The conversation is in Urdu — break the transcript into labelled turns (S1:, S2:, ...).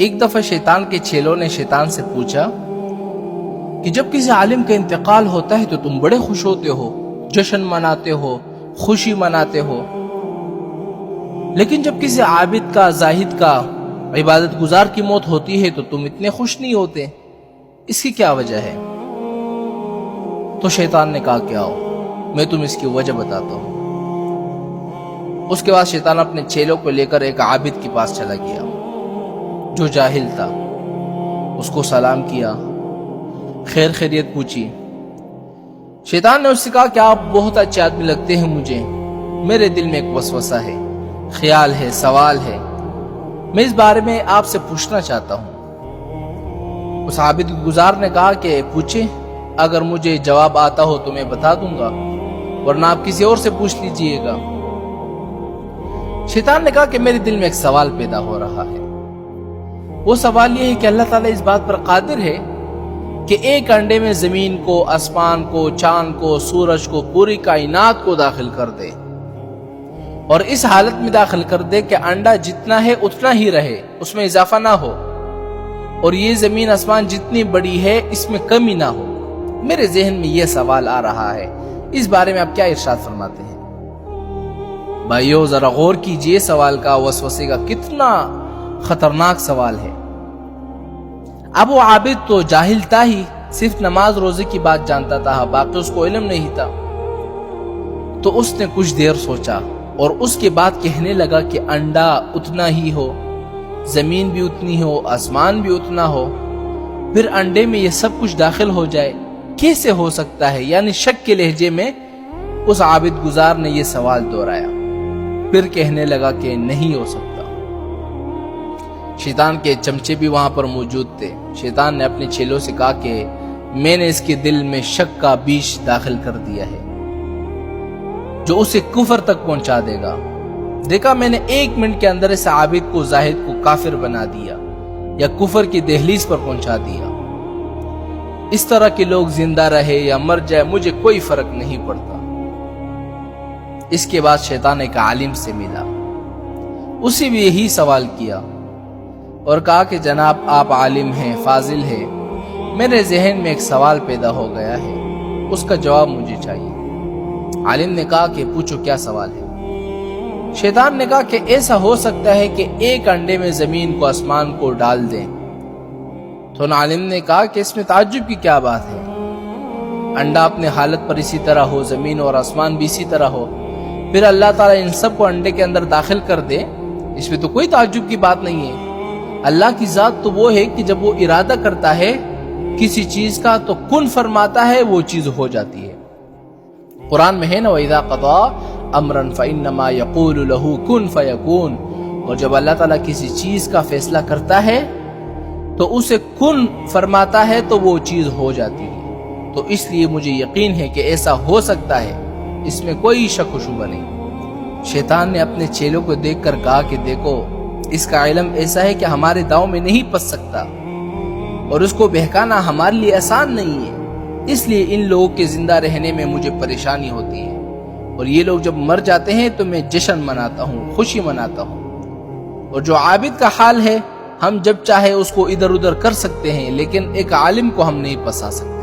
S1: ایک دفعہ شیطان کے چیلوں نے شیطان سے پوچھا کہ جب کسی عالم کا انتقال ہوتا ہے تو تم بڑے خوش ہوتے ہو، جشن مناتے ہو، خوشی مناتے ہو، لیکن جب کسی عابد کا، زاہد کا، عبادت گزار کی موت ہوتی ہے تو تم اتنے خوش نہیں ہوتے، اس کی کیا وجہ ہے؟ تو شیطان نے کہا کہ آؤ میں تم اس کی وجہ بتاتا ہوں۔ اس کے بعد شیطان اپنے چیلوں کو لے کر ایک عابد کے پاس چلا گیا جو جاہل تھا، اس کو سلام کیا، خیر خیریت پوچھی۔ شیطان نے اس سے کہا کہ آپ بہت اچھے آدمی لگتے ہیں مجھے، میرے دل میں ایک وسوسہ ہے، خیال ہے، سوال ہے، میں اس بارے میں آپ سے پوچھنا چاہتا ہوں۔ اس عابد گزار نے کہا کہ پوچھیں، اگر مجھے جواب آتا ہو تو میں بتا دوں گا، ورنہ آپ کسی اور سے پوچھ لیجئے گا۔ شیطان نے کہا کہ میرے دل میں ایک سوال پیدا ہو رہا ہے، وہ سوال یہ ہے کہ اللہ تعالیٰ اس بات پر قادر ہے کہ ایک انڈے میں زمین کو، آسمان کو، چاند کو، سورج کو، پوری کائنات کو داخل کر دے، اور اس حالت میں داخل کر دے کہ انڈا جتنا ہے اتنا ہی رہے، اس میں اضافہ نہ ہو، اور یہ زمین آسمان جتنی بڑی ہے اس میں کمی نہ ہو۔ میرے ذہن میں یہ سوال آ رہا ہے، اس بارے میں آپ کیا ارشاد فرماتے ہیں؟ بھائیو ذرا غور کیجئے، سوال کا، وسوسے کا کتنا خطرناک سوال ہے۔ اب وہ عابد تو جاہل تھا ہی، صرف نماز روزے کی بات جانتا تھا، باقی اس کو علم نہیں تھا۔ تو اس نے کچھ دیر سوچا اور اس کے بعد کہنے لگا کہ انڈا اتنا ہی ہو، زمین بھی اتنی ہو، آسمان بھی اتنا ہو، پھر انڈے میں یہ سب کچھ داخل ہو جائے، کیسے ہو سکتا ہے؟ یعنی شک کے لہجے میں اس عابد گزار نے یہ سوال دہرایا، پھر کہنے لگا کہ نہیں ہو سکتا۔ شیطان کے چمچے بھی وہاں پر موجود تھے۔ شیطان نے اپنے چیلوں سے کہا کہ میں نے اس کے دل میں شک کا بیج داخل کر دیا ہے جو اسے کفر تک پہنچا دے گا۔ دیکھا میں نے 1 منٹ کے اندر اس عابد کو، زاہد کو کافر بنا دیا یا کفر کی دہلیز پر پہنچا دیا۔ اس طرح کے لوگ زندہ رہے یا مر جائے مجھے کوئی فرق نہیں پڑتا۔ اس کے بعد شیطان ایک عالم سے ملا، اسی بھی یہی سوال کیا اور کہا کہ جناب آپ عالم ہیں، فاضل ہیں، میرے ذہن میں ایک سوال پیدا ہو گیا ہے، اس کا جواب مجھے چاہیے۔ عالم نے کہا کہ پوچھو کیا سوال ہے؟ شیطان نے کہا کہ ایسا ہو سکتا ہے کہ ایک انڈے میں زمین کو، آسمان کو ڈال دیں۔ تو عالم نے کہا کہ اس میں تعجب کی کیا بات ہے؟ انڈا اپنے حالت پر اسی طرح ہو، زمین اور آسمان بھی اسی طرح ہو، پھر اللہ تعالیٰ ان سب کو انڈے کے اندر داخل کر دے، اس میں تو کوئی تعجب کی بات نہیں ہے۔ اللہ کی ذات تو وہ ہے کہ جب وہ ارادہ کرتا ہے کسی چیز کا تو کن فرماتا ہے، وہ چیز ہو جاتی ہے۔ قرآن میں ہے نا وَإِذَا قَضَىٰ أَمْرًا فَإِنَّمَا يَقُولُ لَهُ كُن فَيَكُونُ، اور جب اللہ تعالیٰ کسی چیز کا فیصلہ کرتا ہے تو اسے کن فرماتا ہے تو وہ چیز ہو جاتی ہے۔ تو اس لیے مجھے یقین ہے کہ ایسا ہو سکتا ہے، اس میں کوئی شک و شبہ نہیں۔ شیطان نے اپنے چیلوں کو دیکھ کر کہا کہ دیکھو اس کا علم ایسا ہے کہ ہمارے داؤں میں نہیں پس سکتا، اور اس کو بہکانا ہمارے لیے آسان نہیں ہے، اس لیے ان لوگوں کے زندہ رہنے میں مجھے پریشانی ہوتی ہے، اور یہ لوگ جب مر جاتے ہیں تو میں جشن مناتا ہوں، خوشی مناتا ہوں۔ اور جو عابد کا حال ہے، ہم جب چاہے اس کو ادھر ادھر کر سکتے ہیں، لیکن ایک عالم کو ہم نہیں پسا سکتے۔